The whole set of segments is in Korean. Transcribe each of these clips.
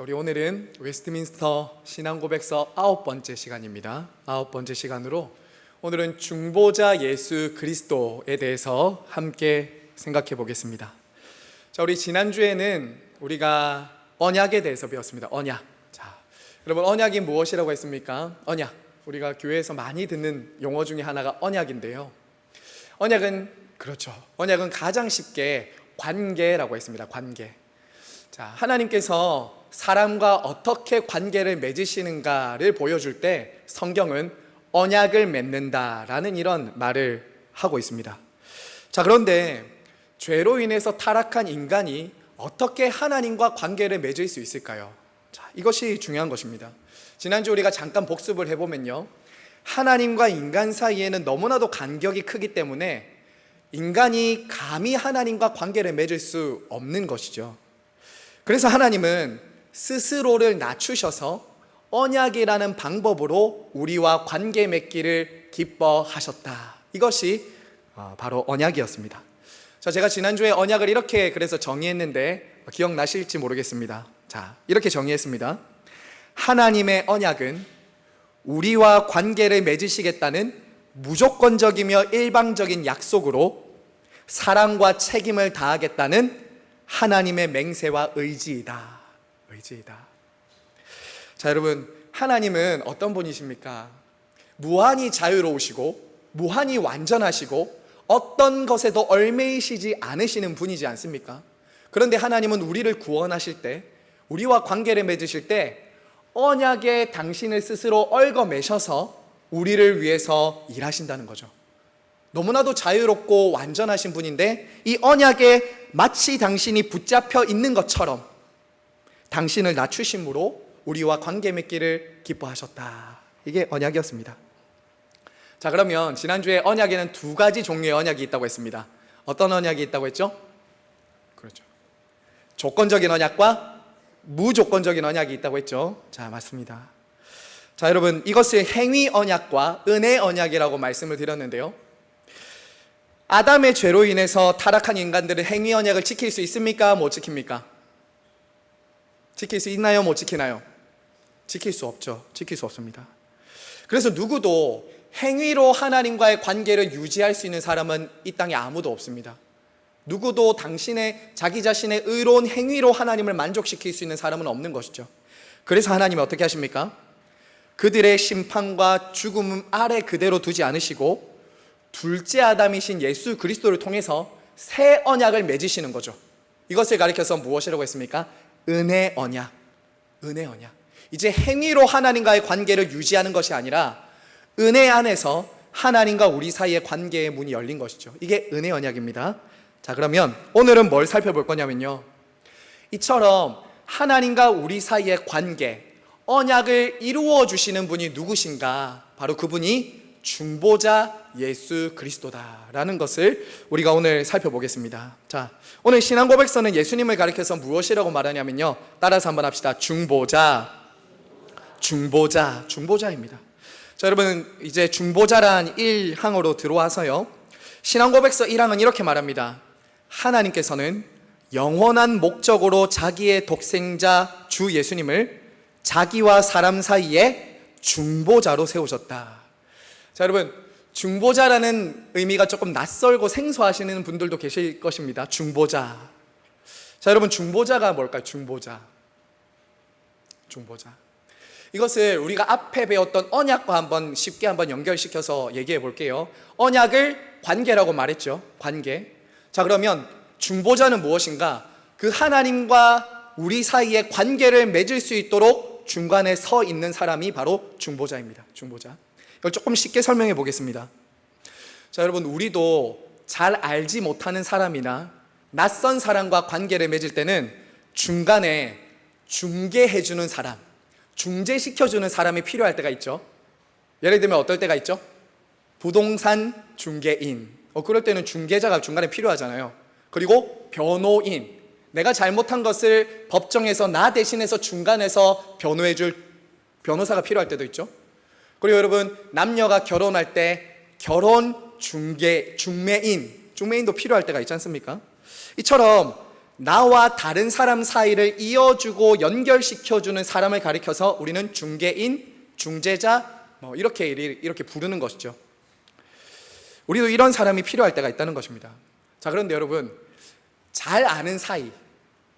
우리 오늘은 웨스트민스터 신앙고백서 9번째 시간입니다. 9번째 시간으로 오늘은 중보자 예수 그리스도에 대해서 함께 생각해 보겠습니다. 우리 지난주에는 우리가 언약에 대해서 배웠습니다. 언약. 여러분, 언약이 무엇이라고 했습니까? 언약. 우리가 교회에서 많이 듣는 용어 중에 하나가 언약인데요. 언약은 가장 쉽게 관계라고 했습니다. 관계. 하나님께서 사람과 어떻게 관계를 맺으시는가를 보여줄 때 성경은 언약을 맺는다라는 이런 말을 하고 있습니다. 그런데 죄로 인해서 타락한 인간이 어떻게 하나님과 관계를 맺을 수 있을까요? 이것이 중요한 것입니다. 지난주 우리가 잠깐 복습을 해보면요, 하나님과 인간 사이에는 너무나도 간격이 크기 때문에 인간이 감히 하나님과 관계를 맺을 수 없는 것이죠. 그래서 하나님은 스스로를 낮추셔서 언약이라는 방법으로 우리와 관계 맺기를 기뻐하셨다. 이것이 바로 언약이었습니다. 제가 지난주에 언약을 이렇게 그래서 정의했는데 기억나실지 모르겠습니다. 이렇게 정의했습니다. 하나님의 언약은 우리와 관계를 맺으시겠다는 무조건적이며 일방적인 약속으로 사랑과 책임을 다하겠다는 하나님의 맹세와 의지이다. 여러분, 하나님은 어떤 분이십니까? 무한히 자유로우시고 무한히 완전하시고 어떤 것에도 얽매이시지 않으시는 분이지 않습니까? 그런데 하나님은 우리를 구원하실 때, 우리와 관계를 맺으실 때 언약에 당신을 스스로 얽어매셔서 우리를 위해서 일하신다는 거죠. 너무나도 자유롭고 완전하신 분인데 이 언약에 마치 당신이 붙잡혀 있는 것처럼 당신을 낮추심으로 우리와 관계 맺기를 기뻐하셨다. 이게 언약이었습니다. 그러면 지난주에 언약에는 두 가지 종류의 언약이 있다고 했습니다. 어떤 언약이 있다고 했죠? 조건적인 언약과 무조건적인 언약이 있다고 했죠. 맞습니다. 여러분, 이것을 행위 언약과 은혜 언약이라고 말씀을 드렸는데요, 아담의 죄로 인해서 타락한 인간들은 행위 언약을 지킬 수 있습니까? 못 지킵니까? 지킬 수 있나요? 못 지키나요? 지킬 수 없죠. 지킬 수 없습니다. 그래서 누구도 행위로 하나님과의 관계를 유지할 수 있는 사람은 이 땅에 아무도 없습니다. 누구도 자기 자신의 의로운 행위로 하나님을 만족시킬 수 있는 사람은 없는 것이죠. 그래서 하나님이 어떻게 하십니까? 그들의 심판과 죽음 아래 그대로 두지 않으시고 둘째 아담이신 예수 그리스도를 통해서 새 언약을 맺으시는 거죠. 이것을 가리켜서 무엇이라고 했습니까? 은혜 언약. 이제 행위로 하나님과의 관계를 유지하는 것이 아니라 은혜 안에서 하나님과 우리 사이의 관계의 문이 열린 것이죠. 이게 은혜 언약입니다. 그러면 오늘은 뭘 살펴볼 거냐면요, 이처럼 하나님과 우리 사이의 관계, 언약을 이루어 주시는 분이 누구신가? 바로 그분이 중보자 예수 그리스도다라는 것을 우리가 오늘 살펴보겠습니다. 오늘 신앙고백서는 예수님을 가리켜서 무엇이라고 말하냐면요, 따라서 한번 합시다. 중보자입니다. 여러분, 이제 중보자란 1항으로 들어와서요, 신앙고백서 1항은 이렇게 말합니다. 하나님께서는 영원한 목적으로 자기의 독생자 주 예수님을 자기와 사람 사이에 중보자로 세우셨다. 여러분, 중보자라는 의미가 조금 낯설고 생소하시는 분들도 계실 것입니다. 중보자. 여러분, 중보자가 뭘까요? 중보자. 이것을 우리가 앞에 배웠던 언약과 쉽게 연결시켜서 얘기해 볼게요. 언약을 관계라고 말했죠. 관계. 그러면 중보자는 무엇인가? 그 하나님과 우리 사이에 관계를 맺을 수 있도록 중간에 서 있는 사람이 바로 중보자입니다. 중보자. 이걸 조금 쉽게 설명해 보겠습니다. 여러분, 우리도 잘 알지 못하는 사람이나 낯선 사람과 관계를 맺을 때는 중간에 중개해주는 사람, 중재시켜주는 사람이 필요할 때가 있죠. 예를 들면 어떨 때가 있죠? 부동산 중개인. 그럴 때는 중개자가 중간에 필요하잖아요. 그리고 변호인. 내가 잘못한 것을 법정에서 나 대신해서 중간에서 변호해줄 변호사가 필요할 때도 있죠. 그리고 여러분, 남녀가 결혼할 때 결혼 중매인도 필요할 때가 있지 않습니까? 이처럼 나와 다른 사람 사이를 이어주고 연결시켜주는 사람을 가리켜서 우리는 중개인, 중재자 이렇게 부르는 것이죠. 우리도 이런 사람이 필요할 때가 있다는 것입니다. 자, 그런데 여러분, 잘 아는 사이,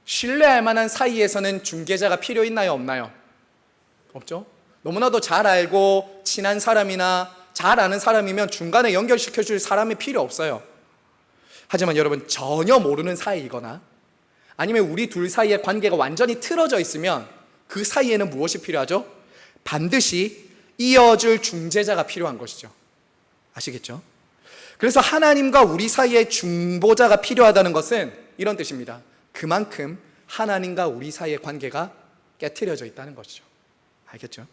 신뢰할 만한 사이에서는 중개자가 필요 있나요, 없나요? 없죠? 너무나도 잘 알고 친한 사람이나 잘 아는 사람이면 중간에 연결시켜줄 사람이 필요 없어요. 하지만 여러분, 전혀 모르는 사이이거나 아니면 우리 둘 사이의 관계가 완전히 틀어져 있으면 그 사이에는 무엇이 필요하죠? 반드시 이어줄 중재자가 필요한 것이죠. 아시겠죠? 그래서 하나님과 우리 사이에 중보자가 필요하다는 것은 이런 뜻입니다. 그만큼 하나님과 우리 사이의 관계가 깨트려져 있다는 것이죠. 알겠죠?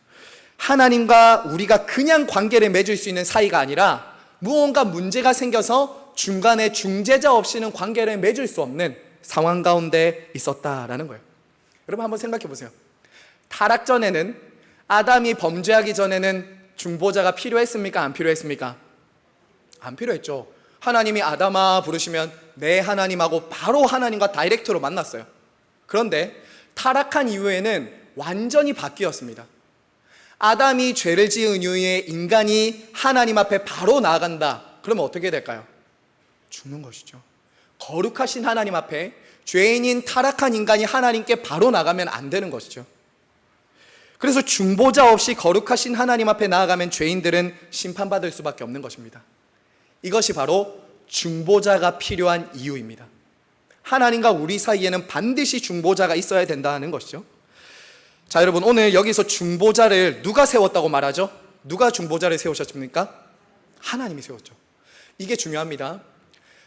하나님과 우리가 그냥 관계를 맺을 수 있는 사이가 아니라 무언가 문제가 생겨서 중간에 중재자 없이는 관계를 맺을 수 없는 상황 가운데 있었다라는 거예요. 여러분 한번 생각해 보세요. 타락 전에는, 아담이 범죄하기 전에는 중보자가 필요했습니까? 안 필요했습니까? 안 필요했죠. 하나님이 아담아 부르시면 네 하나님하고 바로 하나님과 다이렉트로 만났어요. 그런데 타락한 이후에는 완전히 바뀌었습니다. 아담이 죄를 지은 이후에 인간이 하나님 앞에 바로 나아간다. 그러면 어떻게 될까요? 죽는 것이죠. 거룩하신 하나님 앞에 죄인인 타락한 인간이 하나님께 바로 나가면 안 되는 것이죠. 그래서 중보자 없이 거룩하신 하나님 앞에 나아가면 죄인들은 심판받을 수밖에 없는 것입니다. 이것이 바로 중보자가 필요한 이유입니다. 하나님과 우리 사이에는 반드시 중보자가 있어야 된다는 것이죠. 자, 여러분, 오늘 여기서 중보자를 누가 세웠다고 말하죠? 누가 중보자를 세우셨습니까? 하나님이 세웠죠. 이게 중요합니다.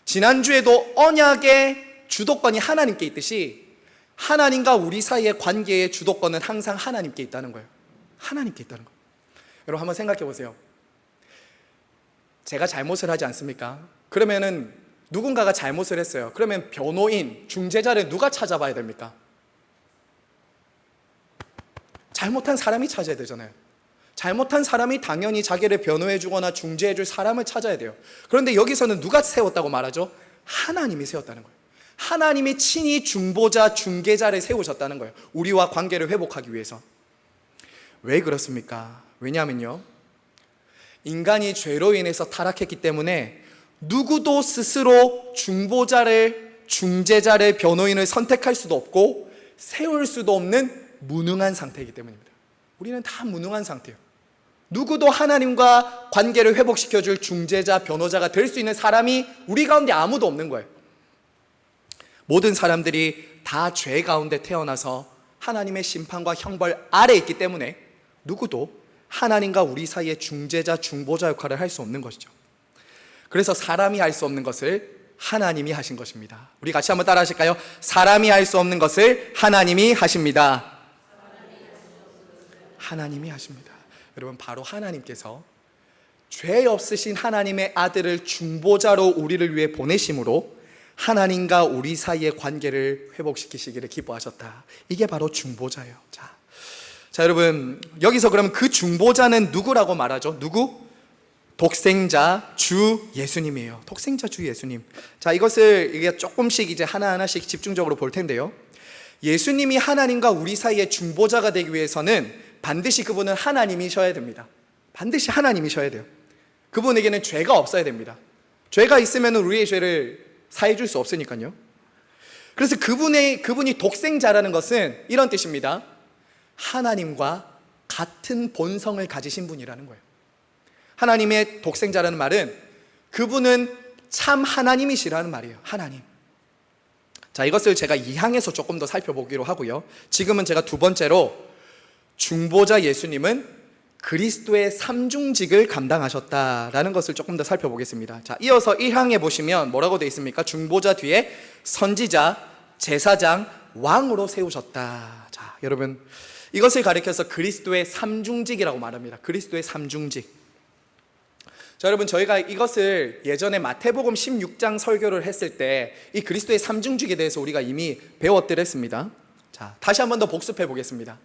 지난주에도 언약의 주도권이 하나님께 있듯이 하나님과 우리 사이의 관계의 주도권은 항상 하나님께 있다는 거예요. 하나님께 있다는 거예요. 여러분 한번 생각해 보세요. 제가 잘못을 하지 않습니까? 그러면은 누군가가 잘못을 했어요. 그러면 변호인, 중재자를 누가 찾아봐야 됩니까? 잘못한 사람이 찾아야 되잖아요. 잘못한 사람이 당연히 자기를 변호해 주거나 중재해 줄 사람을 찾아야 돼요. 그런데 여기서는 누가 세웠다고 말하죠? 하나님이 세웠다는 거예요. 하나님이 친히 중보자, 중개자를 세우셨다는 거예요. 우리와 관계를 회복하기 위해서. 왜 그렇습니까? 왜냐하면요, 인간이 죄로 인해서 타락했기 때문에 누구도 스스로 중보자를, 중재자를, 변호인을 선택할 수도 없고 세울 수도 없는 무능한 상태이기 때문입니다. 우리는 다 무능한 상태예요. 누구도 하나님과 관계를 회복시켜줄 중재자, 변호자가 될 수 있는 사람이 우리 가운데 아무도 없는 거예요. 모든 사람들이 다 죄 가운데 태어나서 하나님의 심판과 형벌 아래에 있기 때문에 누구도 하나님과 우리 사이의 중재자, 중보자 역할을 할 수 없는 것이죠. 그래서 사람이 할 수 없는 것을 하나님이 하신 것입니다. 우리 같이 한번 따라 하실까요? 사람이 할 수 없는 것을 하나님이 하십니다. 하나님이 하십니다. 여러분, 바로 하나님께서 죄 없으신 하나님의 아들을 중보자로 우리를 위해 보내심으로 하나님과 우리 사이의 관계를 회복시키시기를 기뻐하셨다. 이게 바로 중보자예요. 자, 여러분, 여기서 그러면 그 중보자는 누구라고 말하죠? 누구? 독생자 주 예수님이에요. 독생자 주 예수님. 자, 이것을 이게 조금씩 이제 하나하나씩 집중적으로 볼 텐데요. 예수님이 하나님과 우리 사이의 중보자가 되기 위해서는 반드시 그분은 하나님이셔야 됩니다. 반드시 하나님이셔야 돼요. 그분에게는 죄가 없어야 됩니다. 죄가 있으면 우리의 죄를 사해 줄 수 없으니까요. 그래서 그분이 독생자라는 것은 이런 뜻입니다. 하나님과 같은 본성을 가지신 분이라는 거예요. 하나님의 독생자라는 말은 그분은 참 하나님이시라는 말이에요. 하나님. 자, 이것을 제가 2항에서 조금 더 살펴보기로 하고요. 지금은 제가 두 번째로 중보자 예수님은 그리스도의 삼중직을 감당하셨다라는 것을 조금 더 살펴보겠습니다. 자, 이어서 1항에 보시면 뭐라고 되어 있습니까? 중보자 뒤에 선지자, 제사장, 왕으로 세우셨다. 자, 여러분, 이것을 가리켜서 그리스도의 삼중직이라고 말합니다. 그리스도의 삼중직. 자, 여러분, 저희가 이것을 예전에 마태복음 16장 설교를 했을 때 이 그리스도의 삼중직에 대해서 우리가 이미 배웠더랬습니다. 자, 다시 한 번 더 복습해 보겠습니다.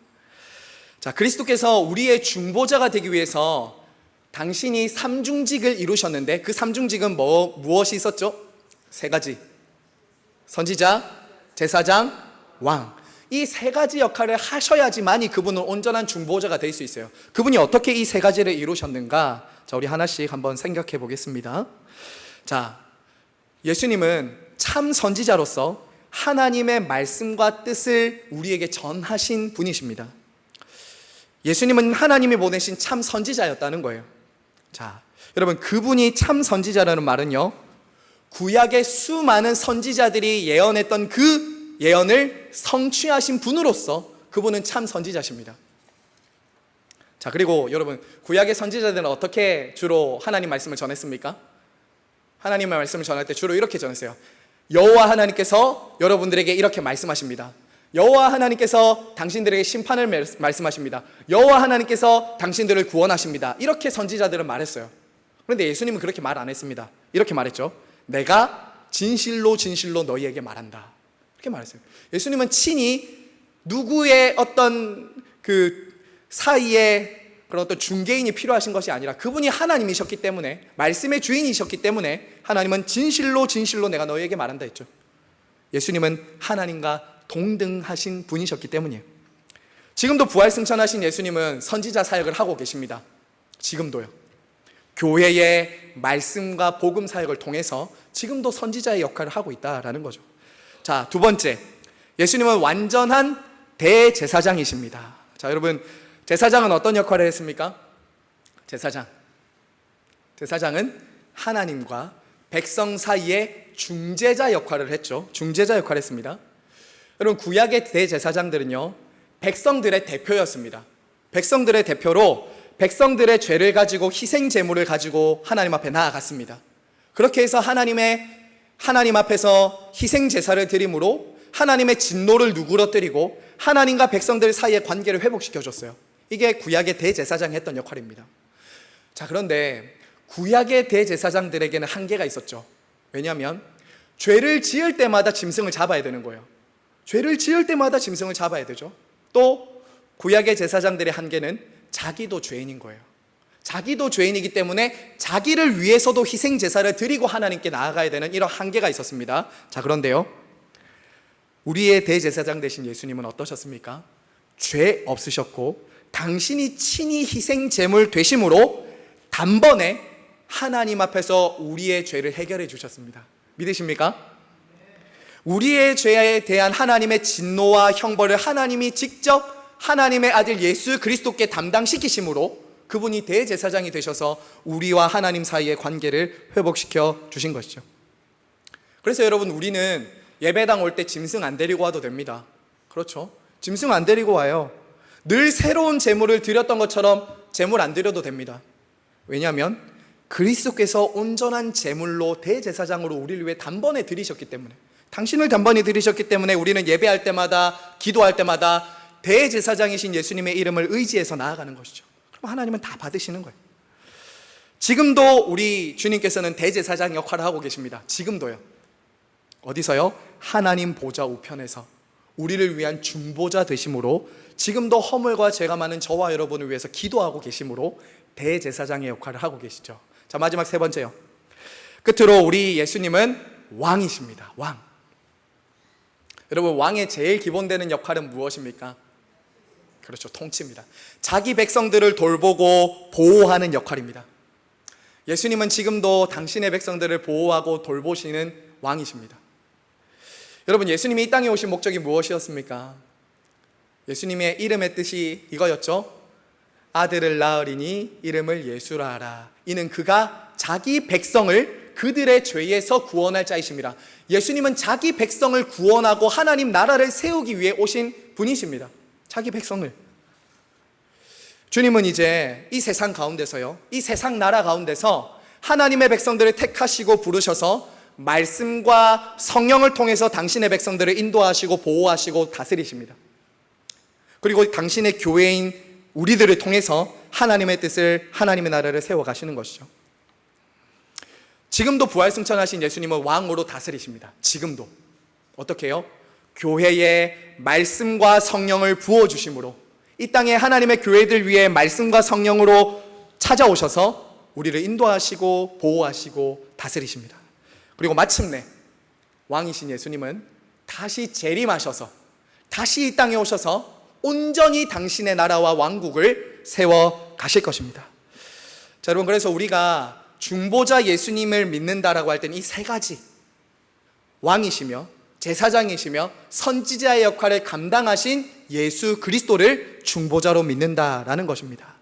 자, 그리스도께서 우리의 중보자가 되기 위해서 당신이 삼중직을 이루셨는데 그 삼중직은 무엇이 있었죠? 세 가지. 선지자, 제사장, 왕. 이 세 가지 역할을 하셔야지만이 그분은 온전한 중보자가 될 수 있어요. 그분이 어떻게 이 세 가지를 이루셨는가? 자, 우리 하나씩 한번 생각해 보겠습니다. 자, 예수님은 참 선지자로서 하나님의 말씀과 뜻을 우리에게 전하신 분이십니다. 예수님은 하나님이 보내신 참 선지자였다는 거예요. 자, 여러분, 그분이 참 선지자라는 말은요, 구약의 수많은 선지자들이 예언했던 그 예언을 성취하신 분으로서 그분은 참 선지자십니다. 자, 그리고 여러분, 구약의 선지자들은 어떻게 주로 하나님 말씀을 전했습니까? 하나님의 말씀을 전할 때 주로 이렇게 전했어요. 여호와 하나님께서 여러분들에게 이렇게 말씀하십니다. 여호와 하나님께서 당신들에게 심판을 말씀하십니다. 여호와 하나님께서 당신들을 구원하십니다. 이렇게 선지자들은 말했어요. 그런데 예수님은 그렇게 말 안 했습니다. 이렇게 말했죠. 내가 진실로 진실로 너희에게 말한다. 이렇게 말했어요. 예수님은 친히 누구의 어떤 그 사이에 그런 어떤 중개인이 필요하신 것이 아니라 그분이 하나님이셨기 때문에, 말씀의 주인이셨기 때문에 하나님은 진실로 진실로 내가 너희에게 말한다 했죠. 예수님은 하나님과 동등하신 분이셨기 때문이에요. 지금도 부활승천하신 예수님은 선지자 사역을 하고 계십니다. 지금도요. 교회의 말씀과 복음 사역을 통해서 지금도 선지자의 역할을 하고 있다라는 거죠. 자, 두 번째, 예수님은 완전한 대제사장이십니다. 자, 여러분, 제사장은 어떤 역할을 했습니까? 제사장은 하나님과 백성 사이의 중재자 역할을 했죠. 중재자 역할을 했습니다. 여러분, 구약의 대제사장들은요, 백성들의 대표였습니다. 백성들의 대표로 백성들의 죄를 가지고 희생 제물을 가지고 하나님 앞에 나아갔습니다. 그렇게 해서 하나님 앞에서 희생 제사를 드림으로 하나님의 진노를 누그러뜨리고 하나님과 백성들 사이의 관계를 회복시켜 줬어요. 이게 구약의 대제사장이 했던 역할입니다. 자, 그런데 구약의 대제사장들에게는 한계가 있었죠. 왜냐하면 죄를 지을 때마다 짐승을 잡아야 되는 거예요. 죄를 지을 때마다 짐승을 잡아야 되죠. 또 구약의 제사장들의 한계는 자기도 죄인인 거예요. 자기도 죄인이기 때문에 자기를 위해서도 희생 제사를 드리고 하나님께 나아가야 되는 이런 한계가 있었습니다. 자, 그런데요, 우리의 대제사장 되신 예수님은 어떠셨습니까? 죄 없으셨고 당신이 친히 희생 제물 되심으로 단번에 하나님 앞에서 우리의 죄를 해결해 주셨습니다. 믿으십니까? 우리의 죄에 대한 하나님의 진노와 형벌을 하나님이 직접 하나님의 아들 예수 그리스도께 담당시키심으로 그분이 대제사장이 되셔서 우리와 하나님 사이의 관계를 회복시켜 주신 것이죠. 그래서 여러분, 우리는 예배당 올 때 짐승 안 데리고 와도 됩니다. 그렇죠? 짐승 안 데리고 와요. 늘 새로운 제물을 드렸던 것처럼 제물 안 드려도 됩니다. 왜냐하면 그리스도께서 온전한 제물로 대제사장으로 우리를 위해 단번에 드리셨기 때문에, 당신을 단번에 드리셨기 때문에 우리는 예배할 때마다, 기도할 때마다 대제사장이신 예수님의 이름을 의지해서 나아가는 것이죠. 그럼 하나님은 다 받으시는 거예요. 지금도 우리 주님께서는 대제사장 역할을 하고 계십니다. 지금도요. 어디서요? 하나님 보좌 우편에서 우리를 위한 중보자 되심으로 지금도 허물과 죄가 많은 저와 여러분을 위해서 기도하고 계심으로 대제사장의 역할을 하고 계시죠. 자, 마지막 세 번째요. 끝으로 우리 예수님은 왕이십니다. 왕. 여러분, 왕의 제일 기본되는 역할은 무엇입니까? 그렇죠, 통치입니다. 자기 백성들을 돌보고 보호하는 역할입니다. 예수님은 지금도 당신의 백성들을 보호하고 돌보시는 왕이십니다. 여러분, 예수님이 이 땅에 오신 목적이 무엇이었습니까? 예수님의 이름의 뜻이 이거였죠. 아들을 낳으리니 이름을 예수라 하라. 이는 그가 자기 백성을 그들의 죄에서 구원할 자이십니다. 예수님은 자기 백성을 구원하고 하나님 나라를 세우기 위해 오신 분이십니다. 자기 백성을. 주님은 이제 이 세상 가운데서요, 이 세상 나라 가운데서 하나님의 백성들을 택하시고 부르셔서 말씀과 성령을 통해서 당신의 백성들을 인도하시고 보호하시고 다스리십니다. 그리고 당신의 교회인 우리들을 통해서 하나님의 뜻을, 하나님의 나라를 세워가시는 것이죠. 지금도 부활승천하신 예수님은 왕으로 다스리십니다. 지금도. 어떻게 해요? 교회에 말씀과 성령을 부어주심으로 이 땅에 하나님의 교회들 위해 말씀과 성령으로 찾아오셔서 우리를 인도하시고 보호하시고 다스리십니다. 그리고 마침내 왕이신 예수님은 다시 재림하셔서 다시 이 땅에 오셔서 온전히 당신의 나라와 왕국을 세워 가실 것입니다. 자, 여러분, 그래서 우리가 중보자 예수님을 믿는다라고 할 때는 이 세 가지, 왕이시며 제사장이시며 선지자의 역할을 감당하신 예수 그리스도를 중보자로 믿는다라는 것입니다.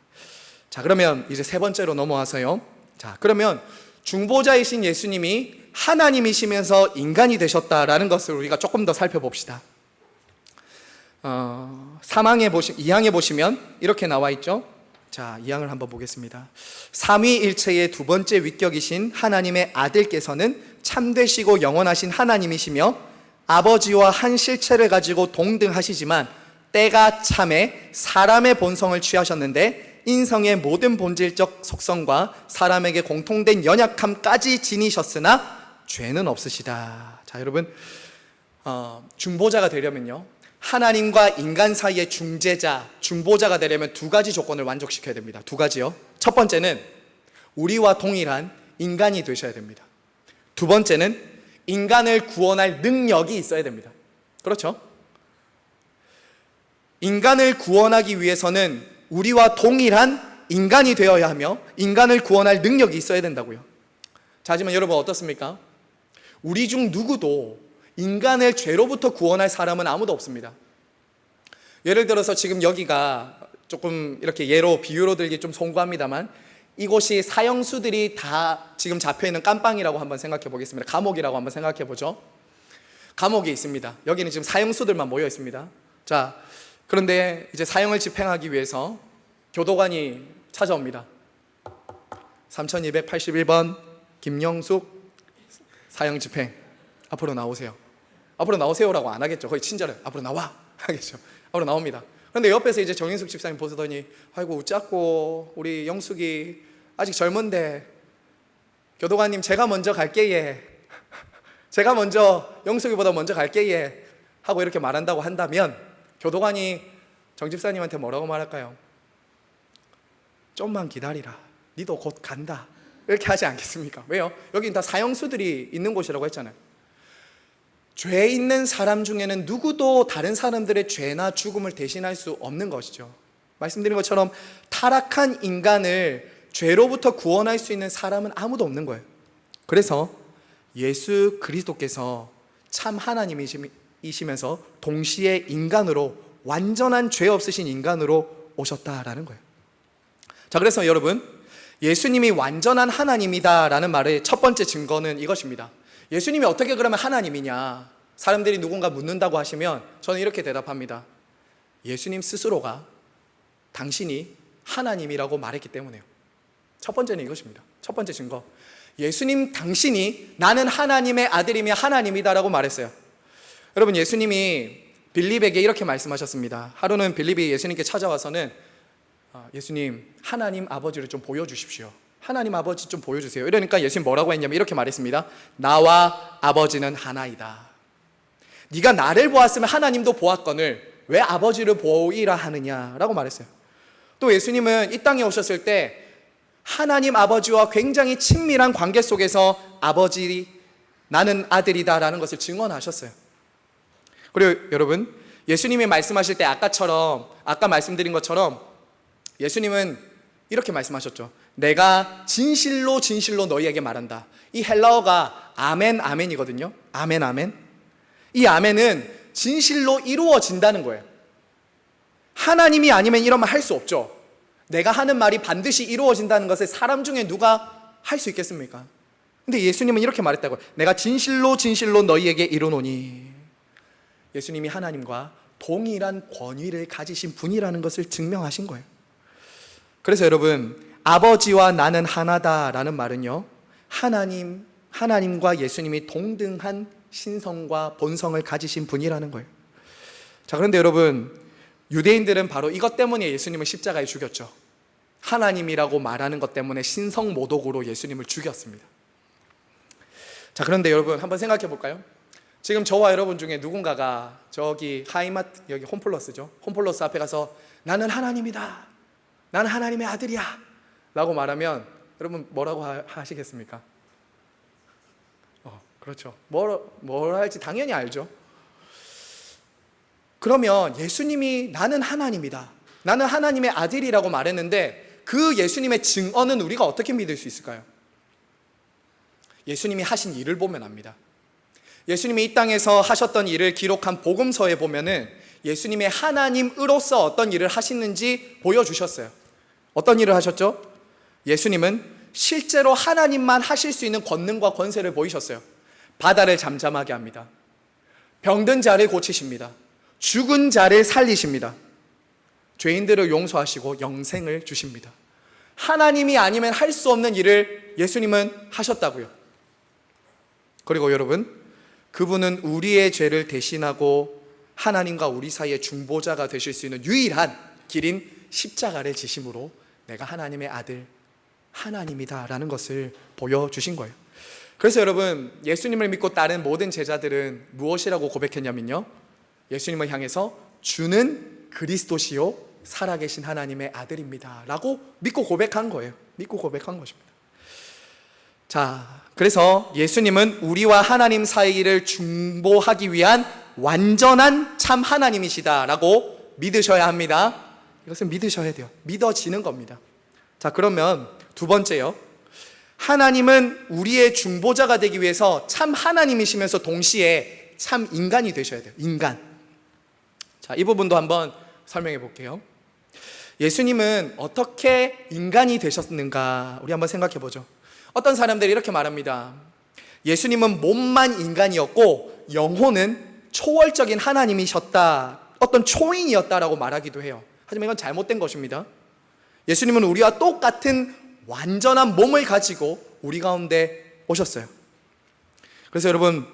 자, 그러면 이제 세 번째로 넘어와서요. 자, 그러면 중보자이신 예수님이 하나님이시면서 인간이 되셨다라는 것을 우리가 조금 더 살펴봅시다. 2항에 보시면 이렇게 나와 있죠. 자, 2항을 한번 보겠습니다. 삼위일체의 두 번째 위격이신 하나님의 아들께서는 참되시고 영원하신 하나님이시며 아버지와 한 실체를 가지고 동등하시지만 때가 참에 사람의 본성을 취하셨는데 인성의 모든 본질적 속성과 사람에게 공통된 연약함까지 지니셨으나 죄는 없으시다. 자, 여러분, 중보자가 되려면요, 하나님과 인간 사이의 중재자, 중보자가 되려면 두 가지 조건을 만족시켜야 됩니다. 두 가지요. 첫 번째는 우리와 동일한 인간이 되셔야 됩니다. 두 번째는 인간을 구원할 능력이 있어야 됩니다. 그렇죠? 인간을 구원하기 위해서는 우리와 동일한 인간이 되어야 하며 인간을 구원할 능력이 있어야 된다고요. 자, 하지만 여러분 어떻습니까? 우리 중 누구도 인간을 죄로부터 구원할 사람은 아무도 없습니다. 예를 들어서 지금 여기가 조금 이렇게 예로 비유로 들기 좀 송구합니다만 이곳이 사형수들이 다 지금 잡혀있는 깜빵이라고 한번 생각해 보겠습니다. 감옥이라고 한번 생각해 보죠. 감옥이 있습니다. 여기는 지금 사형수들만 모여 있습니다. 자, 그런데 이제 사형을 집행하기 위해서 교도관이 찾아옵니다. 3281번 김영숙 사형 집행, 앞으로 나오세요. 앞으로 나오세요라고 안 하겠죠. 거의 친절해. 앞으로 나와 하겠죠. 앞으로 나옵니다. 그런데 옆에서 이제 정인숙 집사님 보시더니 아이고 웃자고 우리 영숙이 아직 젊은데 교도관님 제가 먼저 갈게예. 제가 먼저 영숙이보다 먼저 갈게예 하고 이렇게 말한다고 한다면 교도관이 정 집사님한테 뭐라고 말할까요? 좀만 기다리라. 니도 곧 간다. 이렇게 하지 않겠습니까? 왜요? 여긴 다 사형수들이 있는 곳이라고 했잖아요. 죄 있는 사람 중에는 누구도 다른 사람들의 죄나 죽음을 대신할 수 없는 것이죠. 말씀드린 것처럼 타락한 인간을 죄로부터 구원할 수 있는 사람은 아무도 없는 거예요. 그래서 예수 그리스도께서 참 하나님이시면서 동시에 인간으로 완전한 죄 없으신 인간으로 오셨다라는 거예요. 자, 그래서 여러분, 예수님이 완전한 하나님이다라는 말의 첫 번째 증거는 이것입니다. 예수님이 어떻게 그러면 하나님이냐? 사람들이 누군가 묻는다고 하시면 저는 이렇게 대답합니다. 예수님 스스로가 당신이 하나님이라고 말했기 때문에요. 첫 번째는 이것입니다. 첫 번째 증거. 예수님 당신이 나는 하나님의 아들이며 하나님이다라고 말했어요. 여러분, 예수님이 빌립에게 이렇게 말씀하셨습니다. 하루는 빌립이 예수님께 찾아와서는 예수님, 하나님 아버지를 좀 보여주십시오. 하나님 아버지 좀 보여주세요. 이러니까 예수님 뭐라고 했냐면 이렇게 말했습니다. 나와 아버지는 하나이다. 네가 나를 보았으면 하나님도 보았거늘 왜 아버지를 보이라 하느냐라고 말했어요. 또 예수님은 이 땅에 오셨을 때 하나님 아버지와 굉장히 친밀한 관계 속에서 아버지, 나는 아들이다라는 것을 증언하셨어요. 그리고 여러분, 예수님이 말씀하실 때 아까 말씀드린 것처럼 예수님은 이렇게 말씀하셨죠. 내가 진실로 진실로 너희에게 말한다. 이 헬라어가 아멘 아멘이거든요. 아멘 아멘. 이 아멘은 진실로 이루어진다는 거예요. 하나님이 아니면 이런 말 할 수 없죠. 내가 하는 말이 반드시 이루어진다는 것을 사람 중에 누가 할 수 있겠습니까? 근데 예수님은 이렇게 말했다고요. 내가 진실로 진실로 너희에게 이루노니. 예수님이 하나님과 동일한 권위를 가지신 분이라는 것을 증명하신 거예요. 그래서 여러분, 아버지와 나는 하나다라는 말은요, 하나님과 예수님이 동등한 신성과 본성을 가지신 분이라는 거예요. 자, 그런데 여러분, 유대인들은 바로 이것 때문에 예수님을 십자가에 죽였죠. 하나님이라고 말하는 것 때문에 신성모독으로 예수님을 죽였습니다. 자, 그런데 여러분 한번 생각해 볼까요? 지금 저와 여러분 중에 누군가가 저기 하이마트, 여기 홈플러스죠. 홈플러스 앞에 가서 나는 하나님이다, 나는 하나님의 아들이야 라고 말하면 여러분 뭐라고 하시겠습니까? 그렇죠. 뭘 할지 당연히 알죠. 그러면 예수님이 나는 하나님이다, 나는 하나님의 아들이라고 말했는데 그 예수님의 증언은 우리가 어떻게 믿을 수 있을까요? 예수님이 하신 일을 보면 압니다. 예수님이 이 땅에서 하셨던 일을 기록한 복음서에 보면은 예수님의 하나님으로서 어떤 일을 하시는지 보여주셨어요. 어떤 일을 하셨죠? 예수님은 실제로 하나님만 하실 수 있는 권능과 권세를 보이셨어요. 바다를 잠잠하게 합니다. 병든 자를 고치십니다. 죽은 자를 살리십니다. 죄인들을 용서하시고 영생을 주십니다. 하나님이 아니면 할 수 없는 일을 예수님은 하셨다고요. 그리고 여러분, 그분은 우리의 죄를 대신하고 하나님과 우리 사이의 중보자가 되실 수 있는 유일한 길인 십자가를 지심으로 내가 하나님의 아들, 하나님이다 라는 것을 보여주신 거예요. 그래서 여러분, 예수님을 믿고 따른 모든 제자들은 무엇이라고 고백했냐면요, 예수님을 향해서 주는 그리스도시요 살아계신 하나님의 아들입니다 라고 믿고 고백한 거예요. 믿고 고백한 것입니다. 자, 그래서 예수님은 우리와 하나님 사이를 중보하기 위한 완전한 참 하나님이시다 라고 믿으셔야 합니다. 이것을 믿으셔야 돼요. 믿어지는 겁니다. 자, 그러면 두 번째요, 하나님은 우리의 중보자가 되기 위해서 참 하나님이시면서 동시에 참 인간이 되셔야 돼요. 인간. 자, 이 부분도 한번 설명해 볼게요. 예수님은 어떻게 인간이 되셨는가 우리 한번 생각해 보죠. 어떤 사람들이 이렇게 말합니다. 예수님은 몸만 인간이었고 영혼은 초월적인 하나님이셨다, 어떤 초인이었다라고 말하기도 해요. 하지만 이건 잘못된 것입니다. 예수님은 우리와 똑같은 완전한 몸을 가지고 우리 가운데 오셨어요. 그래서 여러분,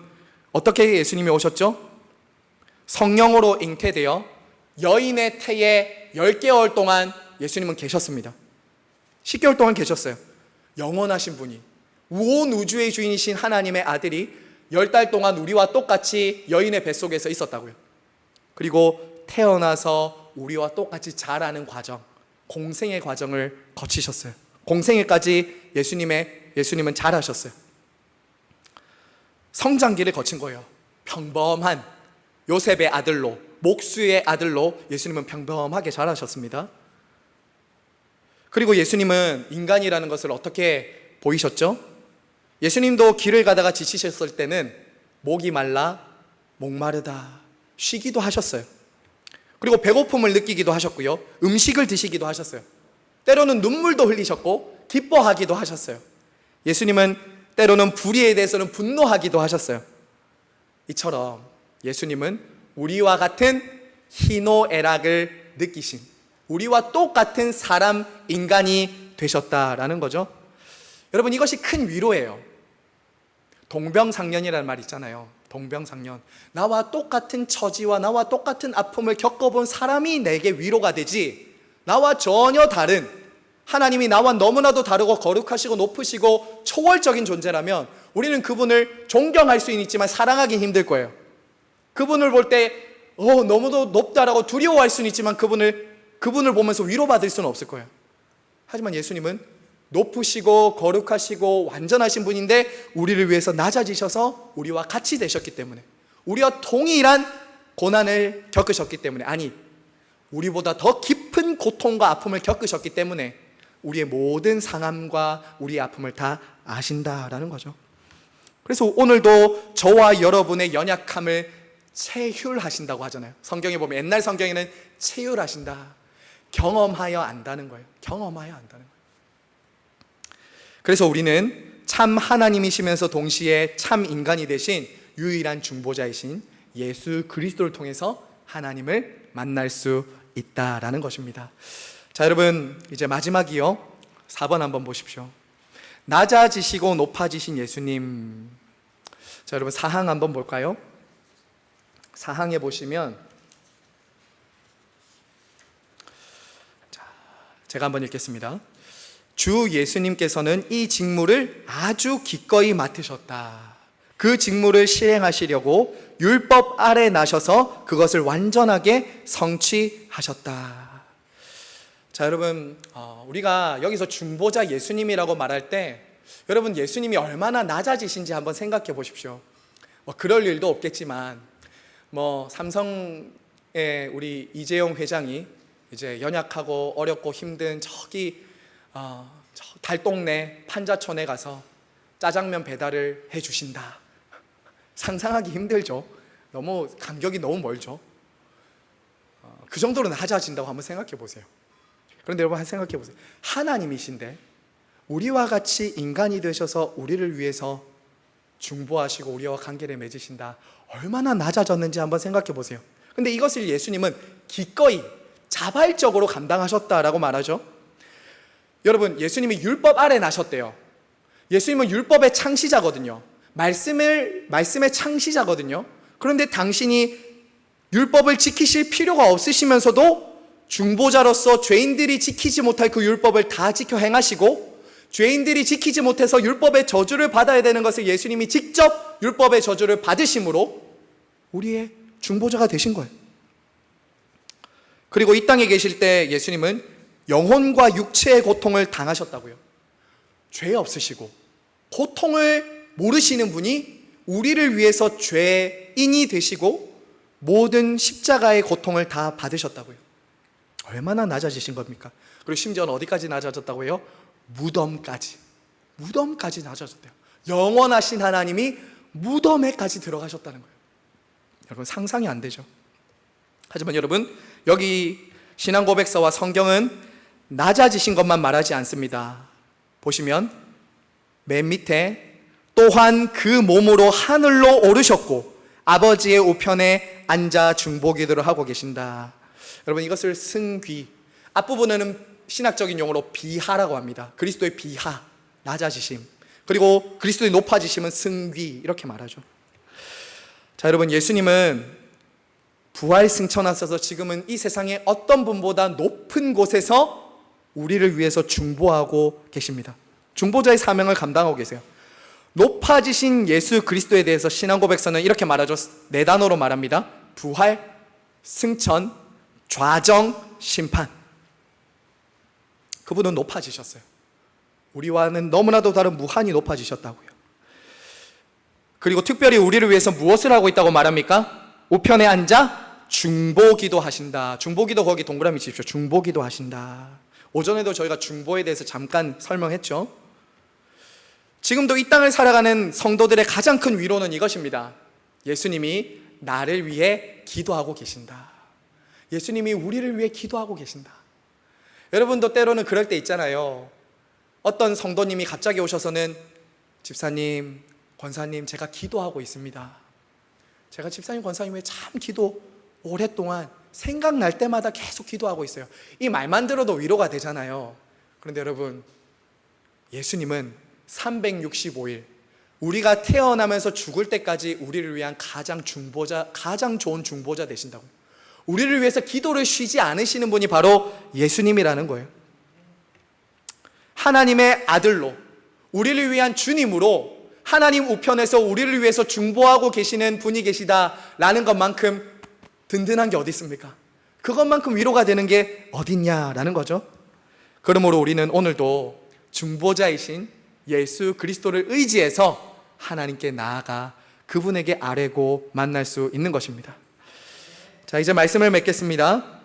어떻게 예수님이 오셨죠? 성령으로 잉태되어 여인의 태에 10개월 동안 예수님은 계셨습니다. 10개월 동안 계셨어요. 영원하신 분이, 온 우주의 주인이신 하나님의 아들이 10달 동안 우리와 똑같이 여인의 뱃속에서 있었다고요. 그리고 태어나서 우리와 똑같이 자라는 과정, 공생의 과정을 거치셨어요. 공생애까지 예수님은 잘하셨어요. 성장기를 거친 거예요. 평범한 요셉의 아들로, 목수의 아들로 예수님은 평범하게 자라셨습니다. 그리고 예수님은 인간이라는 것을 어떻게 보이셨죠? 예수님도 길을 가다가 지치셨을 때는 목이 말라 목마르다 쉬기도 하셨어요. 그리고 배고픔을 느끼기도 하셨고요, 음식을 드시기도 하셨어요. 때로는 눈물도 흘리셨고 기뻐하기도 하셨어요. 예수님은 때로는 불의에 대해서는 분노하기도 하셨어요. 이처럼 예수님은 우리와 같은 희노애락을 느끼신, 우리와 똑같은 사람, 인간이 되셨다라는 거죠. 여러분, 이것이 큰 위로예요. 동병상련이라는 말 있잖아요. 동병상련. 나와 똑같은 처지와 나와 똑같은 아픔을 겪어본 사람이 내게 위로가 되지, 나와 전혀 다른, 하나님이 나와 너무나도 다르고 거룩하시고 높으시고 초월적인 존재라면 우리는 그분을 존경할 수는 있지만 사랑하기는 힘들 거예요. 그분을 볼 때 너무도 높다라고 두려워할 수는 있지만 그분을 보면서 위로받을 수는 없을 거예요. 하지만 예수님은 높으시고 거룩하시고 완전하신 분인데 우리를 위해서 낮아지셔서 우리와 같이 되셨기 때문에, 우리와 동일한 고난을 겪으셨기 때문에, 아니 우리보다 더 깊은 고통과 아픔을 겪으셨기 때문에 우리의 모든 상함과 우리의 아픔을 다 아신다라는 거죠. 그래서 오늘도 저와 여러분의 연약함을 체휼하신다고 하잖아요. 성경에 보면, 옛날 성경에는 체휼하신다, 경험하여 안다는 거예요. 경험하여 안다는 거예요. 그래서 우리는 참 하나님이시면서 동시에 참 인간이 되신 유일한 중보자이신 예수 그리스도를 통해서 하나님을 만날 수 있다라는 것입니다. 자, 여러분, 이제 마지막이요. 4번 한번 보십시오. 낮아지시고 높아지신 예수님. 자, 여러분, 사항 한번 볼까요? 사항에 보시면, 자, 제가 한번 읽겠습니다. 주 예수님께서는 이 직무를 아주 기꺼이 맡으셨다. 그 직무를 실행하시려고 율법 아래 나셔서 그것을 완전하게 성취하셨다. 자, 여러분, 우리가 여기서 중보자 예수님이라고 말할 때 여러분, 예수님이 얼마나 낮아지신지 한번 생각해 보십시오. 그럴 일도 없겠지만 삼성 우리 이재용 회장이 이제 연약하고 어렵고 힘든 저기 저 달동네 판자촌에 가서 짜장면 배달을 해주신다. 상상하기 힘들죠. 너무 간격이 너무 멀죠. 그 정도로 낮아진다고 한번 생각해 보세요. 그런데 여러분 생각해 보세요. 하나님이신데 우리와 같이 인간이 되셔서 우리를 위해서 중보하시고 우리와 관계를 맺으신다. 얼마나 낮아졌는지 한번 생각해 보세요. 근데 이것을 예수님은 기꺼이 자발적으로 감당하셨다라고 말하죠. 여러분, 예수님이 율법 아래 나셨대요. 예수님은 율법의 창시자거든요. 말씀의 창시자거든요. 그런데 당신이 율법을 지키실 필요가 없으시면서도 중보자로서 죄인들이 지키지 못할 그 율법을 다 지켜 행하시고, 죄인들이 지키지 못해서 율법의 저주를 받아야 되는 것을 예수님이 직접 율법의 저주를 받으심으로 우리의 중보자가 되신 거예요. 그리고 이 땅에 계실 때 예수님은 영혼과 육체의 고통을 당하셨다고요. 죄 없으시고 고통을 모르시는 분이 우리를 위해서 죄인이 되시고 모든 십자가의 고통을 다 받으셨다고요. 얼마나 낮아지신 겁니까? 그리고 심지어는 어디까지 낮아졌다고요? 무덤까지 낮아졌대요. 영원하신 하나님이 무덤에까지 들어가셨다는 거예요. 여러분, 상상이 안 되죠. 하지만 여러분, 여기 신앙고백서와 성경은 낮아지신 것만 말하지 않습니다. 보시면 맨 밑에 또한 그 몸으로 하늘로 오르셨고 아버지의 우편에 앉아 중보기도를 하고 계신다. 여러분, 이것을 승귀, 앞부분에는 신학적인 용어로 비하라고 합니다. 그리스도의 비하, 낮아지심. 그리고 그리스도의 높아지심은 승귀, 이렇게 말하죠. 자, 여러분, 예수님은 부활 승천하셔서 지금은 이 세상의 어떤 분보다 높은 곳에서 우리를 위해서 중보하고 계십니다. 중보자의 사명을 감당하고 계세요. 높아지신 예수 그리스도에 대해서 신앙고백서는 이렇게 말하죠. 네 단어로 말합니다. 부활, 승천, 좌정, 심판. 그분은 높아지셨어요. 우리와는 너무나도 다른 무한히 높아지셨다고요. 그리고 특별히 우리를 위해서 무엇을 하고 있다고 말합니까? 우편에 앉아 중보기도 하신다. 중보기도 거기 동그라미 치십시오. 중보기도 하신다. 오전에도 저희가 중보에 대해서 잠깐 설명했죠. 지금도 이 땅을 살아가는 성도들의 가장 큰 위로는 이것입니다. 예수님이 나를 위해 기도하고 계신다. 예수님이 우리를 위해 기도하고 계신다. 여러분도 때로는 그럴 때 있잖아요. 어떤 성도님이 갑자기 오셔서는 집사님, 권사님, 제가 기도하고 있습니다. 제가 집사님, 권사님 왜 참 기도 오랫동안 생각날 때마다 계속 기도하고 있어요. 이 말만 들어도 위로가 되잖아요. 그런데 여러분, 예수님은 365일 우리가 태어나면서 죽을 때까지 우리를 위한 가장 좋은 중보자 되신다고요. 우리를 위해서 기도를 쉬지 않으시는 분이 바로 예수님이라는 거예요. 하나님의 아들로, 우리를 위한 주님으로 하나님 우편에서 우리를 위해서 중보하고 계시는 분이 계시다라는 것만큼 든든한 게 어디 있습니까? 그것만큼 위로가 되는 게 어딨냐라는 거죠. 그러므로 우리는 오늘도 중보자이신 예수 그리스도를 의지해서 하나님께 나아가 그분에게 아뢰고 만날 수 있는 것입니다. 자, 이제 말씀을 맺겠습니다.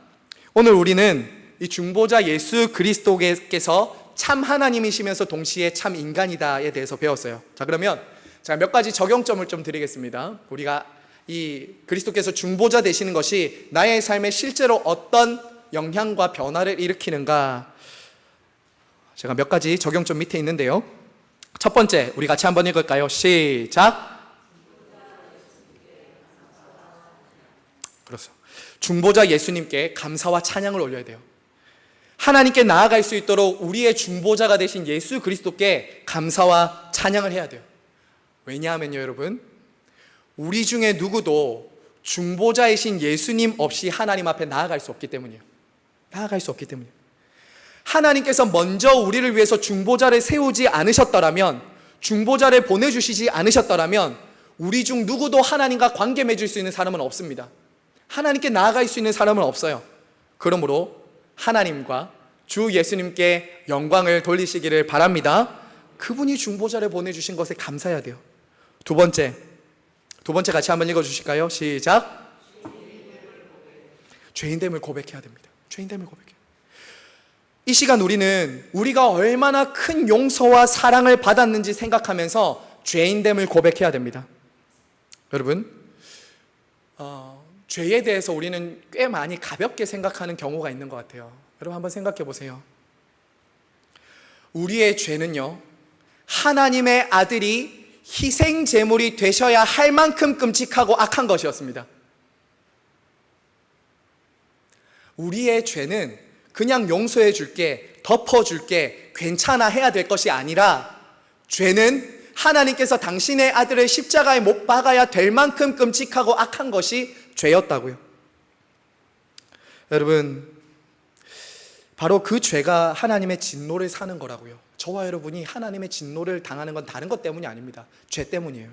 오늘 우리는 이 중보자 예수 그리스도께서 참 하나님이시면서 동시에 참 인간이다에 대해서 배웠어요. 자, 그러면 제가 몇 가지 적용점을 좀 드리겠습니다. 우리가 이 그리스도께서 중보자 되시는 것이 나의 삶에 실제로 어떤 영향과 변화를 일으키는가, 제가 몇 가지 적용점 밑에 있는데요. 첫 번째, 우리 같이 한번 읽을까요? 시작. 그렇죠. 중보자 예수님께 감사와 찬양을 올려야 돼요. 하나님께 나아갈 수 있도록 우리의 중보자가 되신 예수 그리스도께 감사와 찬양을 해야 돼요. 왜냐하면요, 여러분, 우리 중에 누구도 중보자이신 예수님 없이 하나님 앞에 나아갈 수 없기 때문이에요. 나아갈 수 없기 때문이에요. 하나님께서 먼저 우리를 위해서 중보자를 세우지 않으셨더라면, 중보자를 보내주시지 않으셨더라면 우리 중 누구도 하나님과 관계 맺을 수 있는 사람은 없습니다. 하나님께 나아갈 수 있는 사람은 없어요. 그러므로 하나님과 주 예수님께 영광을 돌리시기를 바랍니다. 그분이 중보자를 보내주신 것에 감사해야 돼요. 두 번째 같이 한번 읽어주실까요? 시작. 죄인됨을 고백해야 됩니다. 죄인됨을 고백해요. 이 시간 우리가 얼마나 큰 용서와 사랑을 받았는지 생각하면서 죄인됨을 고백해야 됩니다. 여러분, 죄에 대해서 우리는 꽤 많이 가볍게 생각하는 경우가 있는 것 같아요. 여러분 한번 생각해 보세요. 우리의 죄는요, 하나님의 아들이 희생 제물이 되셔야 할 만큼 끔찍하고 악한 것이었습니다. 우리의 죄는 그냥 용서해 줄게, 덮어 줄게, 괜찮아 해야 될 것이 아니라, 죄는 하나님께서 당신의 아들을 십자가에 못 박아야 될 만큼 끔찍하고 악한 것이 죄였다고요. 여러분, 바로 그 죄가 하나님의 진노를 사는 거라고요. 저와 여러분이 하나님의 진노를 당하는 건 다른 것 때문이 아닙니다. 죄 때문이에요.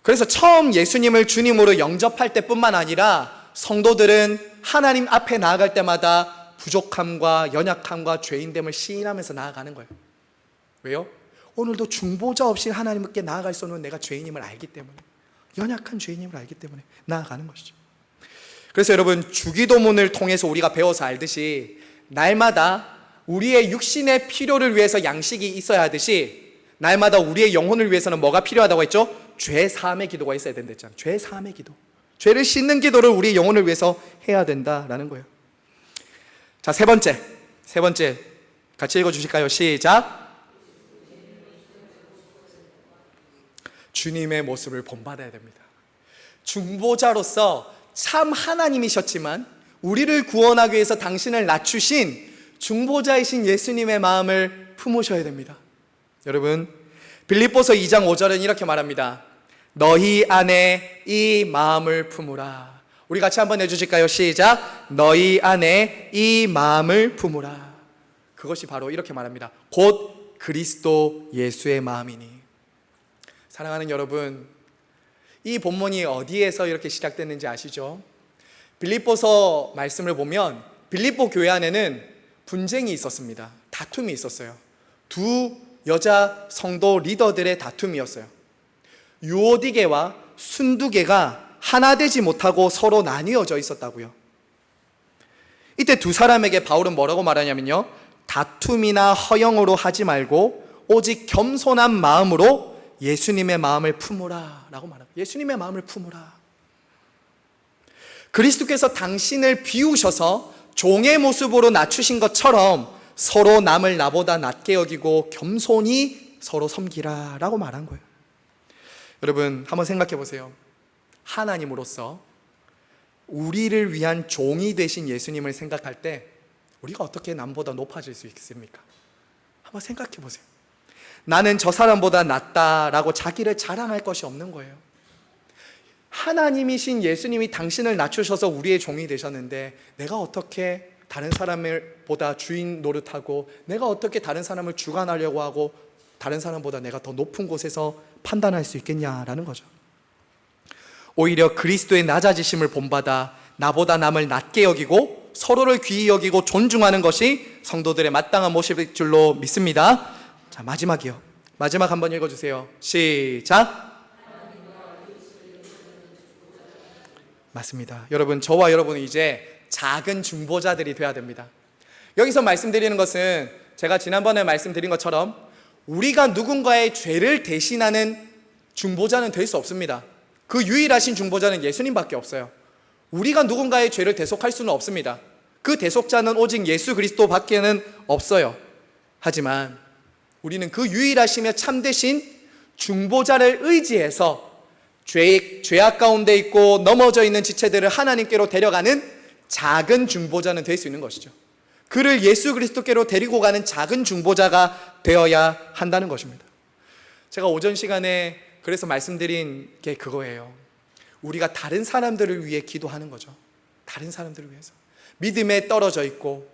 그래서 처음 예수님을 주님으로 영접할 때뿐만 아니라 성도들은 하나님 앞에 나아갈 때마다 부족함과 연약함과 죄인됨을 시인하면서 나아가는 거예요. 왜요? 오늘도 중보자 없이 하나님께 나아갈 수 없는 내가 죄인임을 알기 때문에, 연약한 죄인임을 알기 때문에 나아가는 것이죠. 그래서 여러분, 주기도문을 통해서 우리가 배워서 알듯이 날마다 우리의 육신의 필요를 위해서 양식이 있어야 하듯이 날마다 우리의 영혼을 위해서는 뭐가 필요하다고 했죠? 죄 사함의 기도가 있어야 된다 했잖아요. 죄 사함의 기도, 죄를 씻는 기도를 우리의 영혼을 위해서 해야 된다라는 거예요. 자, 세 번째 같이 읽어주실까요? 시작. 주님의 모습을 본받아야 됩니다. 중보자로서 참 하나님이셨지만 우리를 구원하기 위해서 당신을 낮추신 중보자이신 예수님의 마음을 품으셔야 됩니다. 여러분, 빌립보서 2장 5절은 이렇게 말합니다. 너희 안에 이 마음을 품으라. 우리 같이 한번 해주실까요? 시작. 너희 안에 이 마음을 품으라. 그것이 바로 이렇게 말합니다. 곧 그리스도 예수의 마음이니. 사랑하는 여러분, 이 본문이 어디에서 이렇게 시작됐는지 아시죠? 빌립보서 말씀을 보면 빌립보 교회 안에는 분쟁이 있었습니다. 다툼이 있었어요. 두 여자 성도 리더들의 다툼이었어요. 유오디게와 순두게가 하나 되지 못하고 서로 나뉘어져 있었다고요. 이때 두 사람에게 바울은 뭐라고 말하냐면요, 다툼이나 허영으로 하지 말고 오직 겸손한 마음으로 예수님의 마음을 품으라 라고 말합니다. 예수님의 마음을 품으라. 그리스도께서 당신을 비우셔서 종의 모습으로 낮추신 것처럼 서로 남을 나보다 낮게 여기고 겸손히 서로 섬기라 라고 말한 거예요. 여러분, 한번 생각해 보세요. 하나님으로서 우리를 위한 종이 되신 예수님을 생각할 때 우리가 어떻게 남보다 높아질 수 있습니까? 한번 생각해 보세요. 나는 저 사람보다 낫다라고 자기를 자랑할 것이 없는 거예요. 하나님이신 예수님이 당신을 낮추셔서 우리의 종이 되셨는데 내가 어떻게 다른 사람을 보다 주인 노릇하고, 내가 어떻게 다른 사람을 주관하려고 하고 다른 사람보다 내가 더 높은 곳에서 판단할 수 있겠냐라는 거죠. 오히려 그리스도의 낮아지심을 본받아 나보다 남을 낮게 여기고 서로를 귀히 여기고 존중하는 것이 성도들의 마땅한 모습일 줄로 믿습니다. 자, 마지막이요. 마지막 한번 읽어주세요. 시작. 맞습니다. 여러분, 저와 여러분은 이제 작은 중보자들이 되어야 됩니다. 여기서 말씀드리는 것은 제가 지난번에 말씀드린 것처럼 우리가 누군가의 죄를 대신하는 중보자는 될 수 없습니다. 그 유일하신 중보자는 예수님밖에 없어요. 우리가 누군가의 죄를 대속할 수는 없습니다. 그 대속자는 오직 예수 그리스도밖에는 없어요. 하지만 우리는 그 유일하시며 참되신 중보자를 의지해서 죄악 가운데 있고 넘어져 있는 지체들을 하나님께로 데려가는 작은 중보자는 될 수 있는 것이죠. 그를 예수 그리스도께로 데리고 가는 작은 중보자가 되어야 한다는 것입니다. 제가 오전 시간에 그래서 말씀드린 게 그거예요. 우리가 다른 사람들을 위해 기도하는 거죠. 다른 사람들을 위해서. 믿음에 떨어져 있고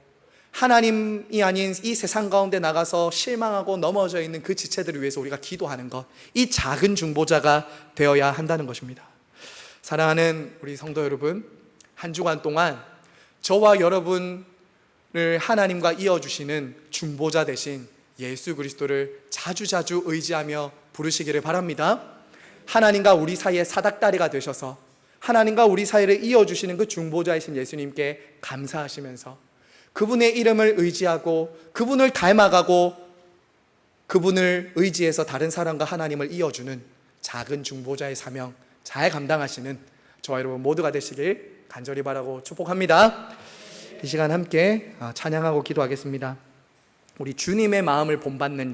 하나님이 아닌 이 세상 가운데 나가서 실망하고 넘어져 있는 그 지체들을 위해서 우리가 기도하는 것, 이 작은 중보자가 되어야 한다는 것입니다. 사랑하는 우리 성도 여러분, 한 주간 동안 저와 여러분을 하나님과 이어주시는 중보자 대신 예수 그리스도를 자주자주 의지하며 부르시기를 바랍니다. 하나님과 우리 사이의 사닥다리가 되셔서 하나님과 우리 사이를 이어주시는 그 중보자이신 예수님께 감사하시면서 그분의 이름을 의지하고 그분을 닮아가고 그분을 의지해서 다른 사람과 하나님을 이어주는 작은 중보자의 사명 잘 감당하시는 저와 여러분 모두가 되시길 간절히 바라고 축복합니다. 이 시간 함께 찬양하고 기도하겠습니다. 우리 주님의 마음을 본받는 자